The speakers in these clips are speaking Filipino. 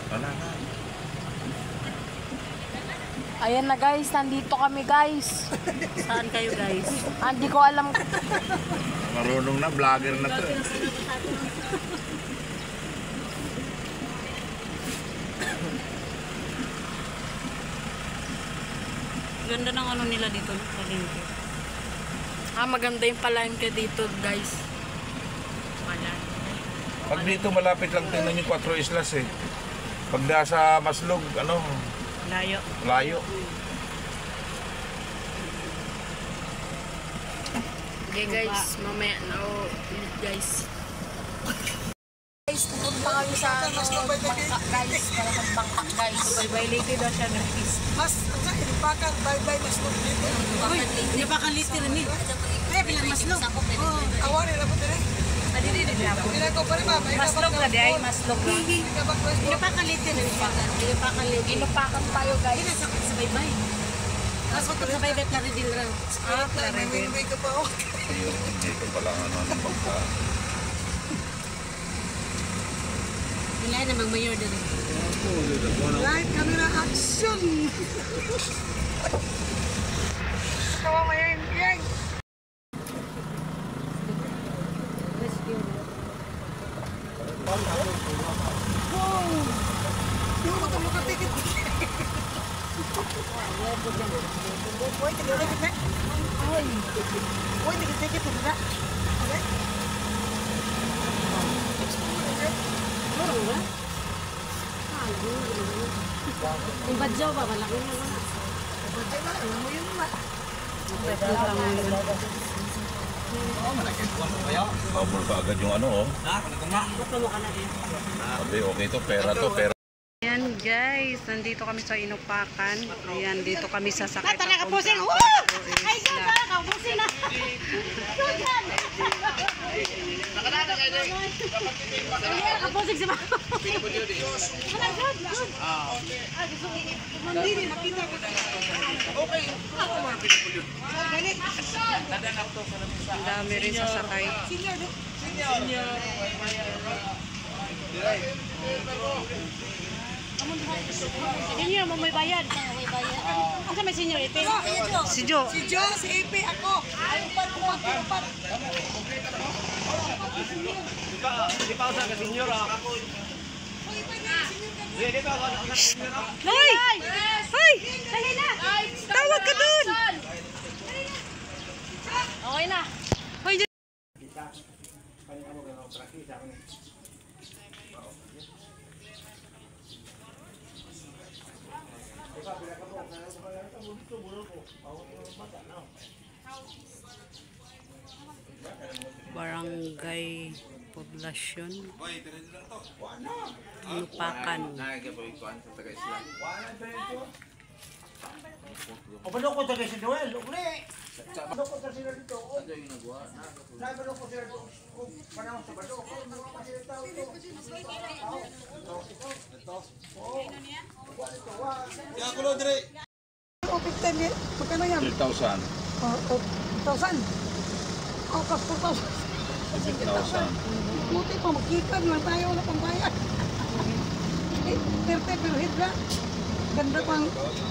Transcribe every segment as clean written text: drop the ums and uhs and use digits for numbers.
Wala na. Ayan na guys, nandito kami guys. Saan kayo guys? Hindi ko alam. Marunong na, vlogger na to. Ganda ng ano nila dito, palengke. Maganda yung palengke dito guys. Pag dito malapit lang tingnan yung 4 Islas eh. Pag nasa Maslog, ano? Layo. Layo. Okay guys, mamaya na ulit guys. Guys, pupunta kami sa bangka guys. Para magbangka guys. Bye-bye lady daw siya ng peace. Mas, ipakan, bye-bye, Maslog dito. Uy, ipakan lady rin eh. Kaya bilang Maslog. Awari na po din eh. Dili ako. Pinako pa rin ba? Maslog na di ay Maslog lang. Inupakan lady rin siya. Inupakan lady. Inupakan tayo guys. Sa bye-bye. Tapos kung sa bye-bye ka rin din lang. May winway ka pa ako. Dito pala ano ng bangka. Wala na mag-mayor din. Live camera action! Kawa mo yan, yan! Wow! Di mo makatikit. Uy, tikit-tikit na. Uy, tikit-tikit na. Okay? Yung badyaw ba? Malaki na wala. Ay, ba? Alam mo yun naman. Bubble pa agad yung ano oh. Sabi, okay to, pera to, pera. Ayan guys, nandito kami sa Inupakan. Ayan, dito kami sasakay. Tara ka pusing! Ay, ganda ka, pusing na! Kapusing si Mama. Ang dami rin sasakay. Senior mo may bayad. Ang sa may senior ito? Si Jo. Si Jo, si Ipe, ako. Upat. Di pa usah ke senior ah. Hoy! Hoy! Dali na! Tawag ka dun! Okay na. Hoy! Barangay Poblasyon Inupakan. O paano ko tagay si Noel? Uli! Paano ko tagay sila dito? Paano ko sila dito? Paano sa bado? Paano ko sila tao ito? Kaya ko lo dire. Opit niya. Magkano yan? 3,000. 1,000. Oh, kas 4,000. 6,000. Buti pa, magkita naman tayo. Wala pang bayad. Pero hidra. Ganda pang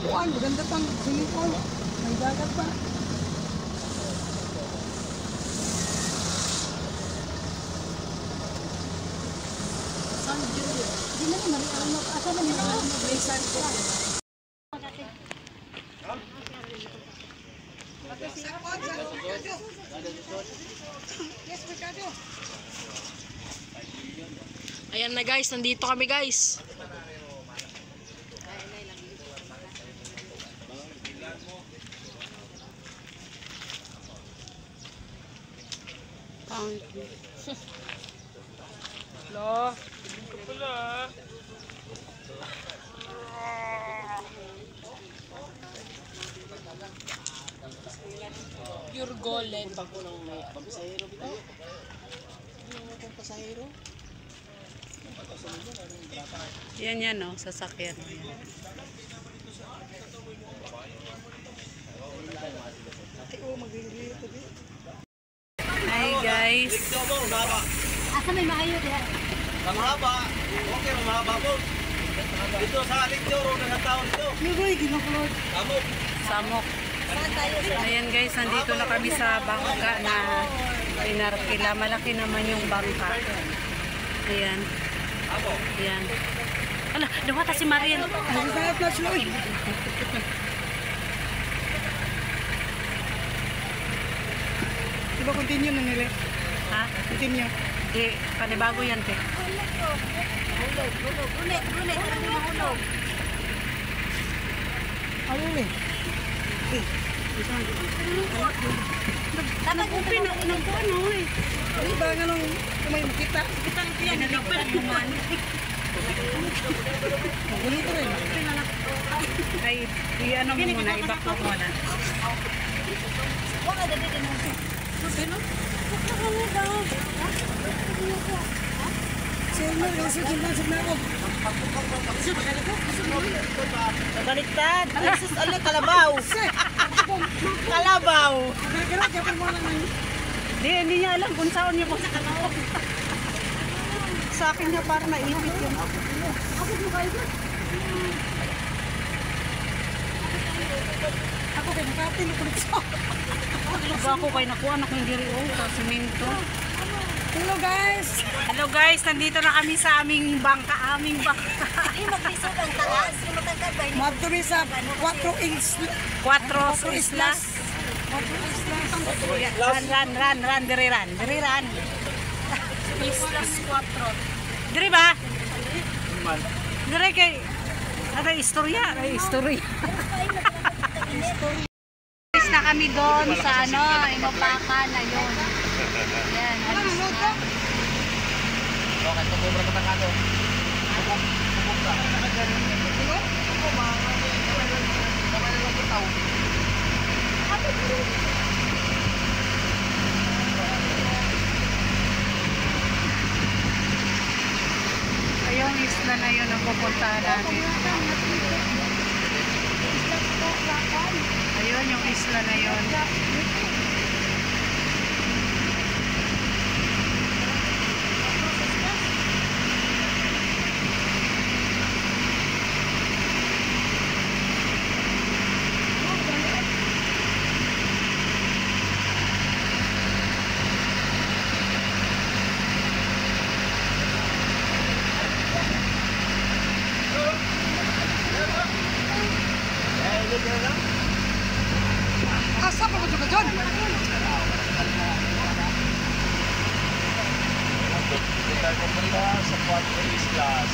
kuwan. Ganda pang silikon. May dagat pa. Hindi na naman. Asa na naman. May sari ko. Ayan na guys, nandito kami guys. Hello. Pure golden. Yan no, sasakyan. Hi guys. Asa may maayo diha? Mahaba. Okay, mahaba po. Dito sa Aligdoro na taon dito. Yuroy, ginakulod. Samok. Ayan guys, nandito na kami sa bangka na pinarkila. Malaki naman yung bangka. Ayan. Ayan. Ala, dawata si Marian. Nagkakaya flash loy. Diba continue na nila? Ha? Continue. Di, panibago yan, te. Ano eh? Dapat kung pinag-ano eh. Di ba nga nung kumay makita? Pinaligpan naman. Ganito rin. Ay, i-ano mo muna, i-back mo muna. Sino yung sige na ako? Baliktad. Jesus, ala, kalabaw. Kalabaw. Gara-gara, kaya mo lang ngayon. Hindi niya alam kung saan niya po sa kalaw. Sa akin niya parang naipit yun. Ako kayo nakatin ako dito. Ako kay nakuha na kong diri sa simento. Hello guys! Hello guys, nandito na kami sa aming bangka. Maduri sa 4 Hills. Cuatro Islas. Ran, diri ran. Islas 4. Diri ba? Diri kay ada istorya. Alis na kami doon sa ano, Imapaka na yun. Yan, alis na. Okay, pagkubra ka ng ano. Ayong isla na yun ang pupuntahan namin. Ayun yung isla na yun. Asa pa ko dyan? Kita pupunta sa 4 Islas.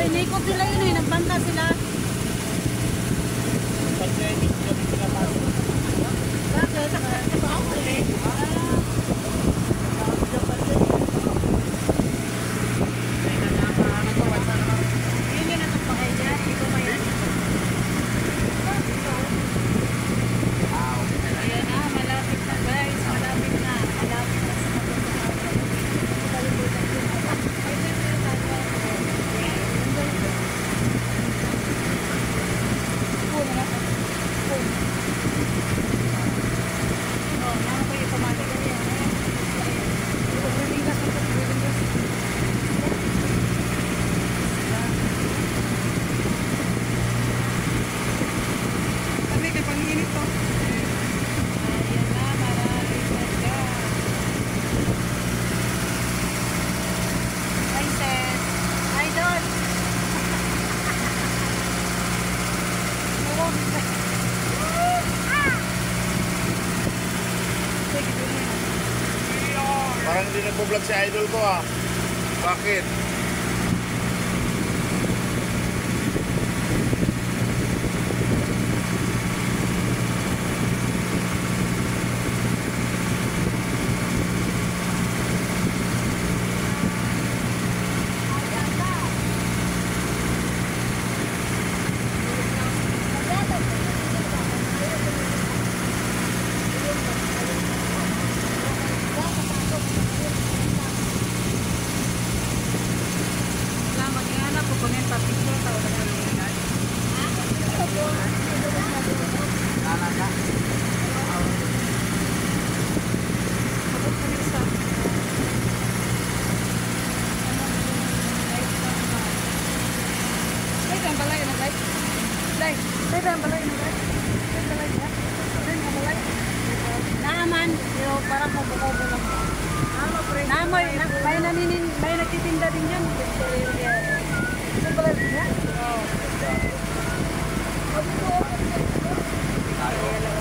inikot nila yun eh. Nagbangka sila. Ayan na, malapit na guys. Malapit na. Malapit na sa Sabi kay panginit to. ayan na, malapit na siya. Hi, Seth. Hi, Don. Parang hindi nagpo-vlog si idol ko ah. Bakit? Salamat nga na po kung yung papicture tao na nangyayari. Ay, ang balay na light. Light. Ay, ang balay na light. Ay, balay na. Ay, ang balay. Naaman, pero parang kubo-kubo lang. Namoy, may nagtitinda din yan. Ay, balay na. Ayan na.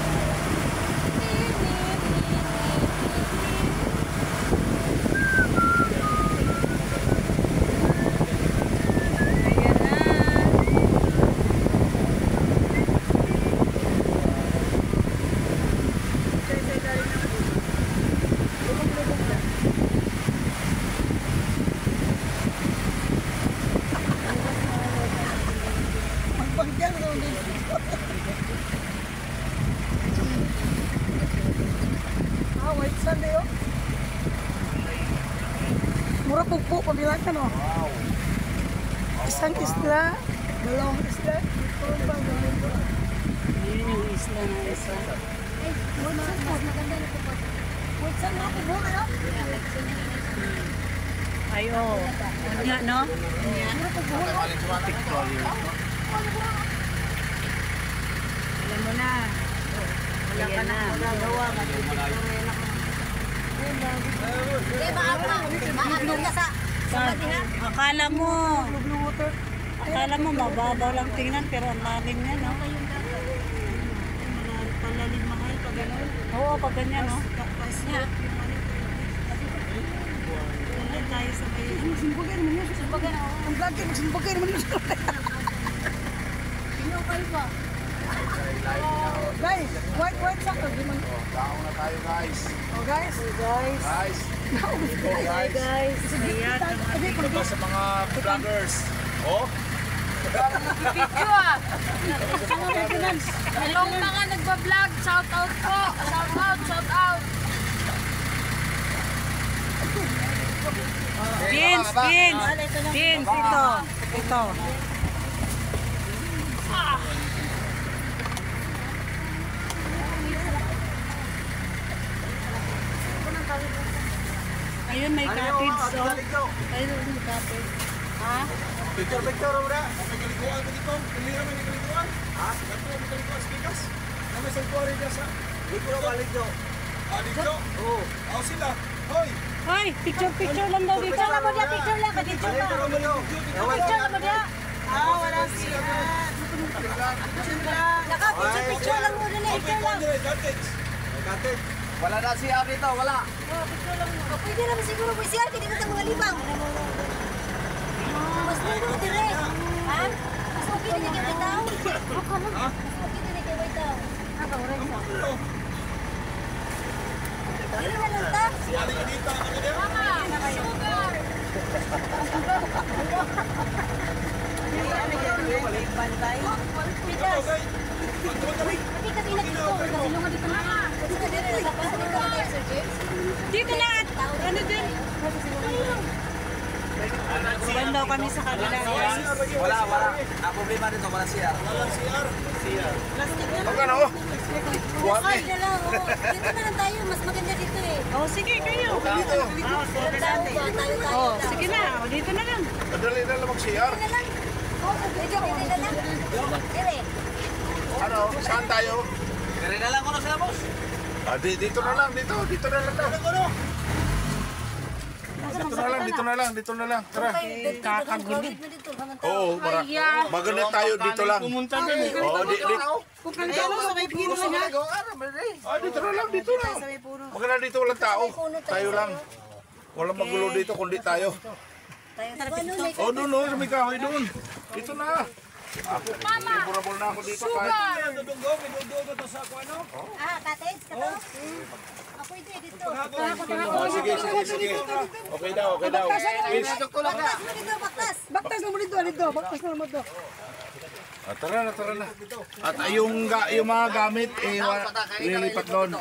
Magpagyan ko din. White Sunday oh. Mura pugpo pabilang ka no. Wow. Isang isla, dalawang isla. Yun yung isla na isa. Ay, oo. Nga, no? Alam mo na. Wala ka na magagawa. Akala mo mababaw lang tingnan pero ang lalim niya, no? Palalim mahal pag gano'n. Oo, pag ganyan, no? Wala tayo sa bayan. Simbagan mo yun. Simbagan ako. Ang vlog kayo, simbagan mo yun. Guys, white soccer. Baon na tayo guys. Oh guys. Guys. Go guys. Guys, ayan. Ito ba sa mga vloggers? Oh? Hello mga nagbablog, shout out po. Shout out. Vince, ito. Ayun, may cottage, oh. Ayun, may cottage. Ha? Picture muna. May kalikuan ko dito. Kamera may kalikuan. Ha? Ito may kalikuan sa Pikas. Kami sa Kuwari dyan sa... Dito ba dito? Ah, dito? Oo. Ako sila. Hoy! Hoy, picture lang daw dito. Picture lang mo dia, picture lang. Picture lang. Picture lang mo dia. Wala siya. Picture lang mo din eh. Picture lang. Katit. Wala na siya dito, wala. Pwede naman siguro po siya, hindi na mga libang. Mas nilo dire. Si Aling Anita, ano niya? Dito na at ano din? Kuban daw kami sa kabila. Wala. Ang problema dito, wala CR. Walang CR. Magkano? Buhat eh. Dito na lang tayo, mas maganda dito eh. Oh, sige kayo. Dito. Oh, sige na. Oh, dito na lang. Madali na lang mag-CR. Ano? Saan tayo? Kaya na lang ko na sila, boss. Dito na lang. Dito na lang daw. Dito na lang. Tara. Kakaguli. Oo, maganda tayo dito lang. Pumunta din eh. Oo, dito na lang. Maganda dito walang tao. Tayo lang. Walang magulo dito kundi tayo. Oh, doon, sa may kahoy doon. Dito na. Ako, burabol na ako dito. Dudunggo to sa ako ano? Kates, kato? Ako ito dito. Sige. Okay daw. Please. Baktas na mo dito. Baktas na mo dito. Tara na. At yung mga gamit, lilipat doon.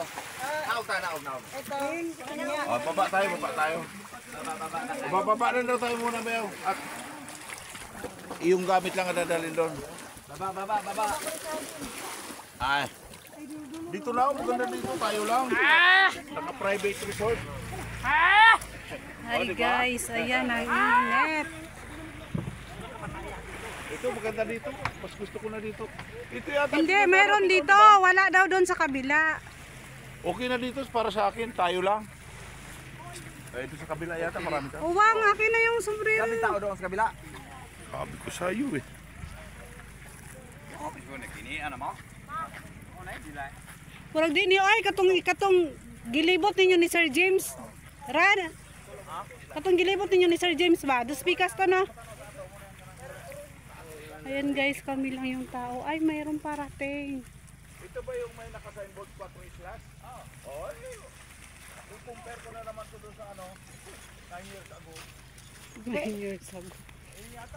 Baba tayo. Baba na daw tayo muna, Bayaw. At yung gamit lang ang dadalhin doon. Baba. Ay. Dito lang, maganda dito. Tayo lang. Naka-private resort. Hi guys, ayan ang init. Ito, maganda dito. Mas gusto ko na dito. Ito yata. Hindi, meron dito. Wala daw doon sa kabila. Okay na dito para sa akin. Tayo lang. Ito sa kabila yata. Marami ka. Uwang, akin na yung sombrero. Kami tao doon sa kabila. Sabi ko sa iyo eh. Murag din niyo ay katong gilibot ninyo ni Sir James. Rad. Katong gilibot ninyo ni Sir James ba? Dos pikas to no. Ayan guys, kami lang yung tao. Ay, mayroon parating. Ito ba yung may naka-signboard 4 islas? Oo. I-compare ko na naman ito doon sa 9 years ago. 9 years ago.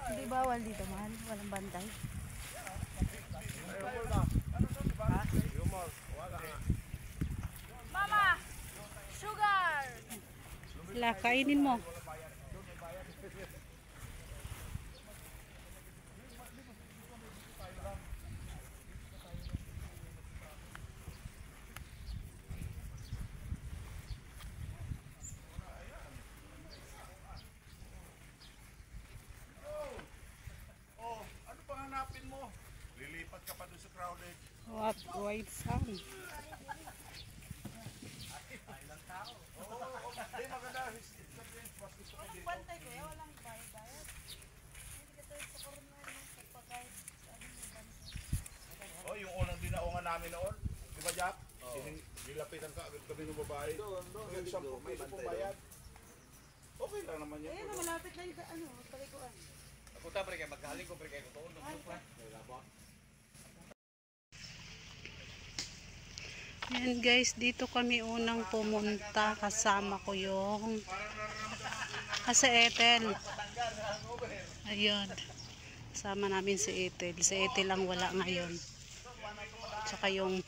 Hindi bawal dito man, walang bantay. Mama! Sugar! La, kainin mo. Ano pang hanapin mo? Lilipat ka pa doon sa crowded. What white sun. Oh, yung unang dinaungan namin noon, di ba Jack? Nilapitan ka agad kami ng babae. Yung 10 piso pong bayad. Okay lang naman yun. Malapit na yung palikuan. Ako ta pre kay magkaling ko pre kay ko tuon. Ayan guys, dito kami unang pumunta. Kasama ko yung si Ethel. Ayun. Kasama namin si Ethel. Si Ethel ang wala ngayon. Tsaka yung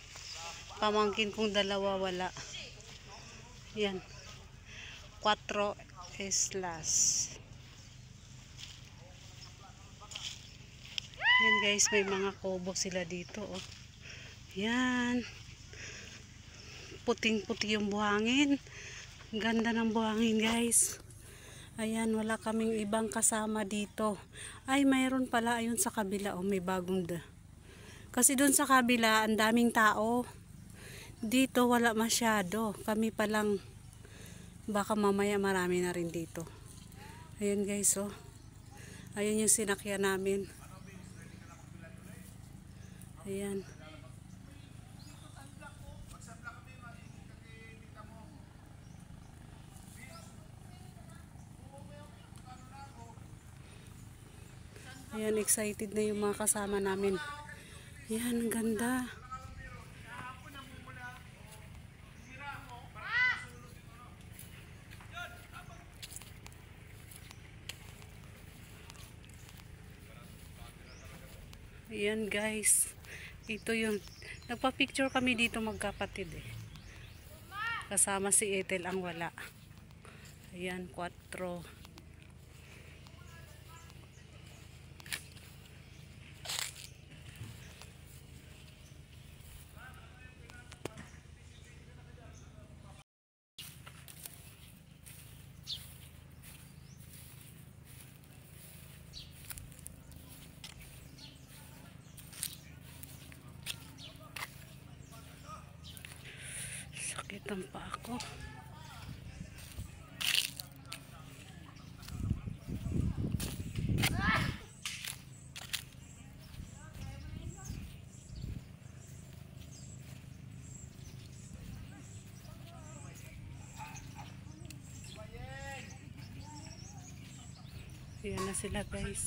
pamangkin kong dalawa wala. Ayan. 4 islas. Ayan guys, may mga kubo sila dito. Oh. Ayan. Puting-puti yung buhangin. Ganda ng buhangin guys. Ayan, wala kaming ibang kasama dito. Ay, mayroon pala ayun sa kabila. Oh, may bagong kasi doon sa kabila, ang daming tao. Dito wala masyado. Kami pa lang. Baka mamaya marami na rin dito. Ayan guys, oh. Ayan yung sinakyan namin. Ayan. Ayan, excited na yung mga kasama namin. Ayan, ang ganda. Ayan guys. Ito yung nagpa-picture kami dito magkapatid eh. Kasama si Ethel ang wala. Ayan, 4. Sakit ang paa ko. Ayan na sila guys.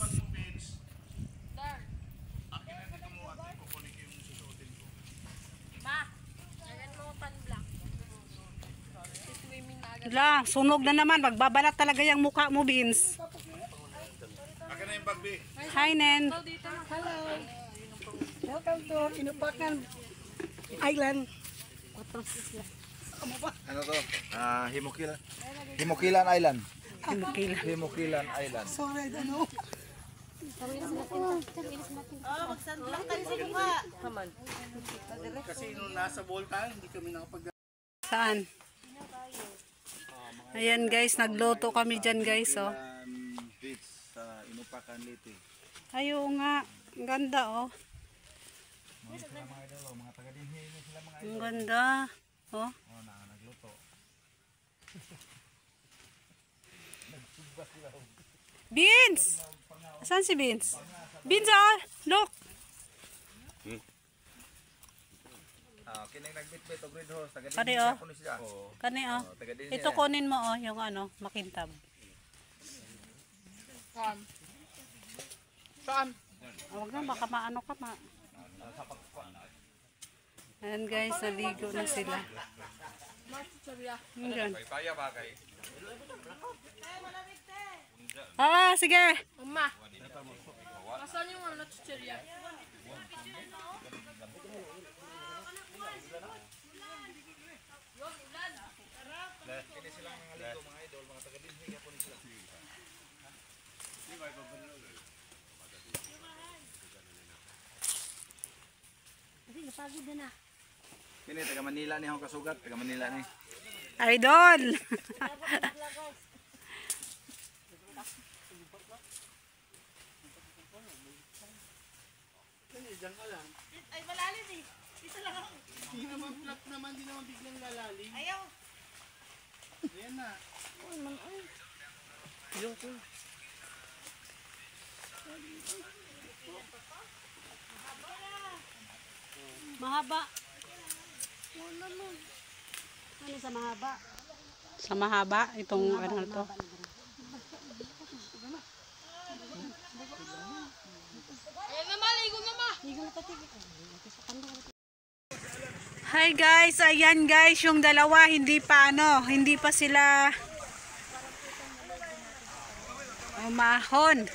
Lang, sunog na naman. Magbabalat talaga yung mukha mo, Vince. Akin na yung bag, B. Hi, Nen. Hello. Welcome to Inupakan Island. Ano to? Himukilan. Himukilan Island. Himukila. Himukilan Island. Sorry, ano? Kasi nung nasa Volta, hindi kami nakapag... Saan? Ayan guys, nagluto kami dyan guys, oh. Beach sa Inupakan Liti. Ayo nga, ang ganda, oh. Ang ganda, oh. Nagluto. Vince! Saan si Vince? Vince, oh, look! Kining nagbitbit og red horse, taga Kani, oh. Kani, oh. Ito kunin mo, oh, yung ano, makintab. Saan? Huwag na, baka maano ka, Ayan guys, naligo na sila. Ayan. Ah, sige! Mama. Asan yung ano, chichirya? Kini taga Manila ni akong kasugat, taga Manila ni. Idol! Ay, malalim eh. Dito lang ako. Hindi naman flat naman, hindi naman biglang lalalim. Ayaw. Ayan na. Mahaba. Ano sa mahaba? Sa mahaba? Itong ano to? Ayan mama, ligo mama. Hi guys, ayan guys, yung dalawa hindi pa ano, hindi pa sila umahon.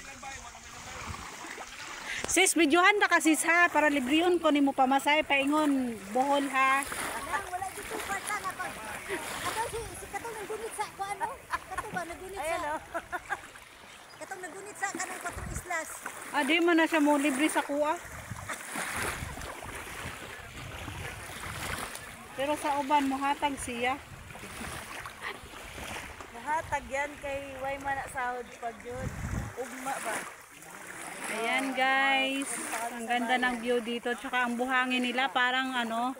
Sis, videohan na kasi ha, para libre yun ko ni mo pamasay, paingon, Bohol ha. Wala dito pata na pag. Ato si katong nagunit sa ko ano? Katong ba nagunit sa? Katong nagunit sa kanang 4 islas. Ah, di mo na siya mo libre sa kuha. Pero sa uban mo hatag siya. Nahatag yan kay way man na sahod pag yun. Ugma ba? Ayan guys, ang ganda ng view dito, tsaka ang buhangin nila parang ano,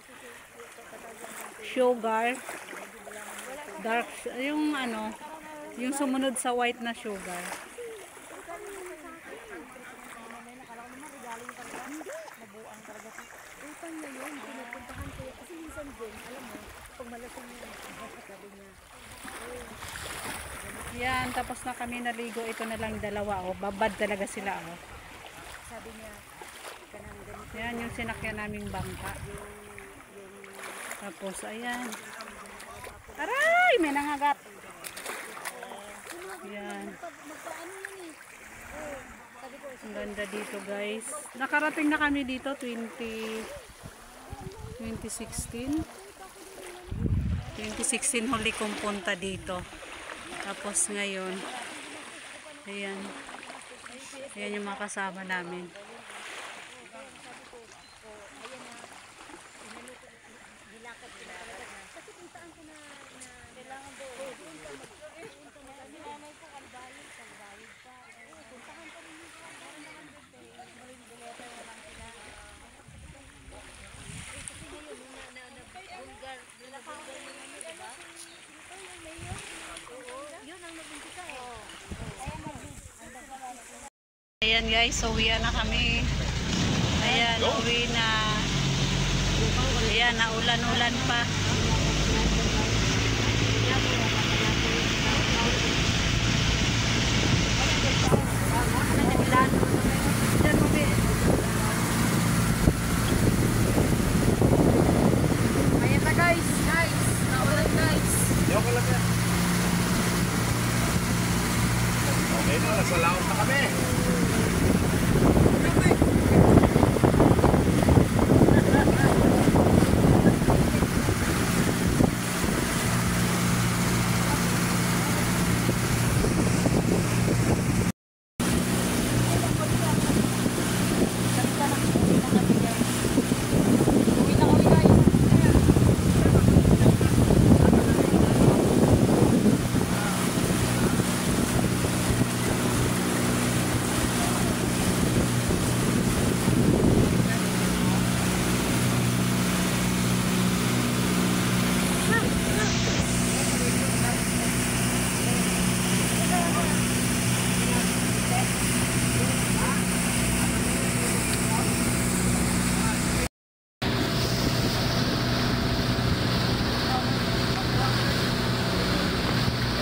sugar, dark, yung ano, yung sumunod sa white na sugar. Yan, tapos na kami naligo, ito na lang dalawa, oh, babad talaga sila, oh. sabi niya, kanang ganito. Ayan yung sinakyan naming bangka. Tapos, ayan. Aray! May nangagat. Ayan. Magpaano yan eh. Oh, sabi ko, Ang ganda dito, guys. Nakarating na kami dito 2016. 2016 huli kong punta dito. Tapos ngayon, ayan. Ayan yung mga kasama namin. Ayan guys, so uwi na kami. Ayan, uwi na. Ayan, naulan-ulan pa. Ayan na guys, naulan guys. Yung ko lang yan. Okay na, nasa laot na kami.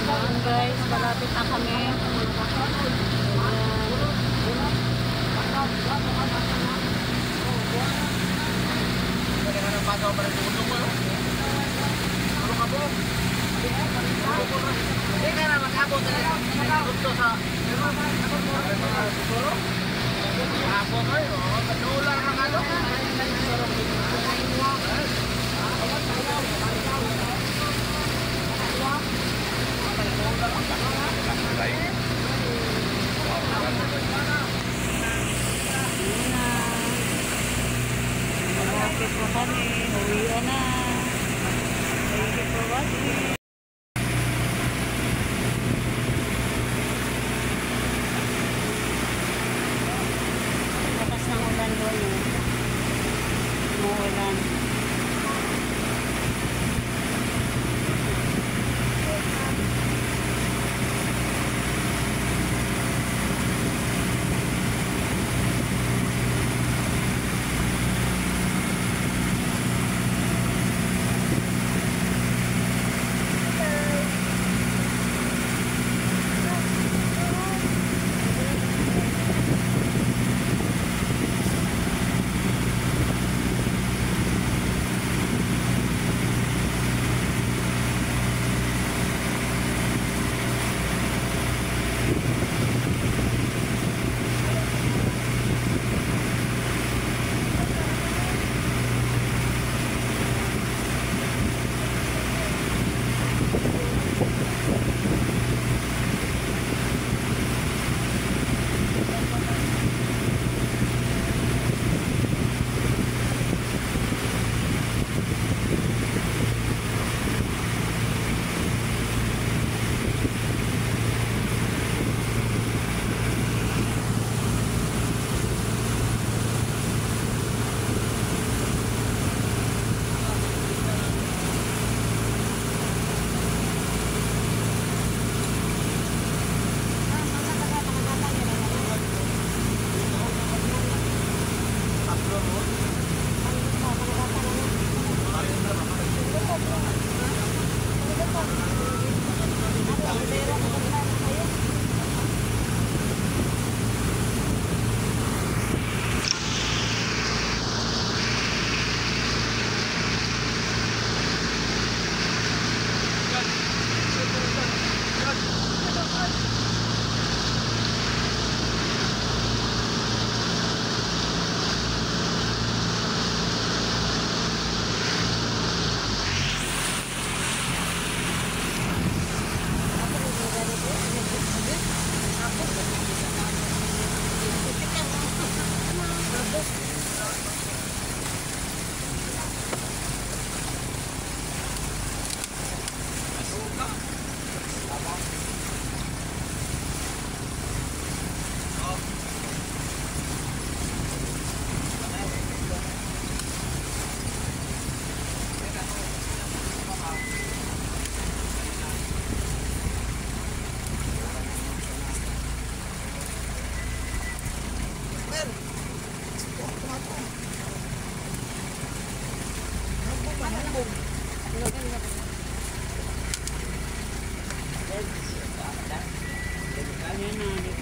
Ayan guys, malapit na kami. Malapit na kami. Uwi na. Thank you for watching. Lakas ng ulan doon.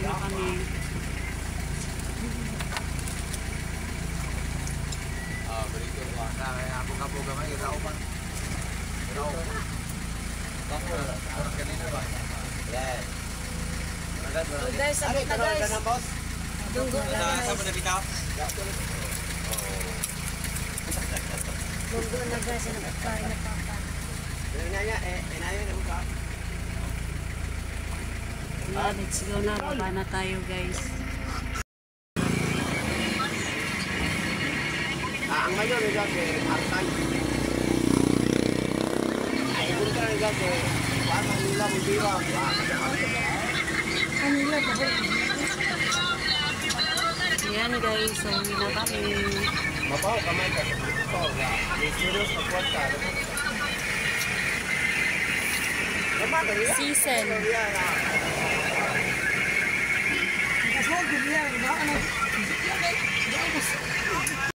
na kami. Berito ko. Kaya ako kapuga may iraw pa. Iraw. Bakit kanina ba? Yes. Guys, sabit na guys. Dunggo na guys. Saan mo nabitaw? Dunggo na guys. Nagkain na papa. Let's go na. Baba na tayo guys. Ang mayor ni Gato, Artan. Ay, punta ni Gato. Paano nila mo diwa? Ayan guys. So, uwi na kami. Mabaw kamay ka. Mabaw ya. Serious na kwarta. Season. Kasi, giliyan, baka na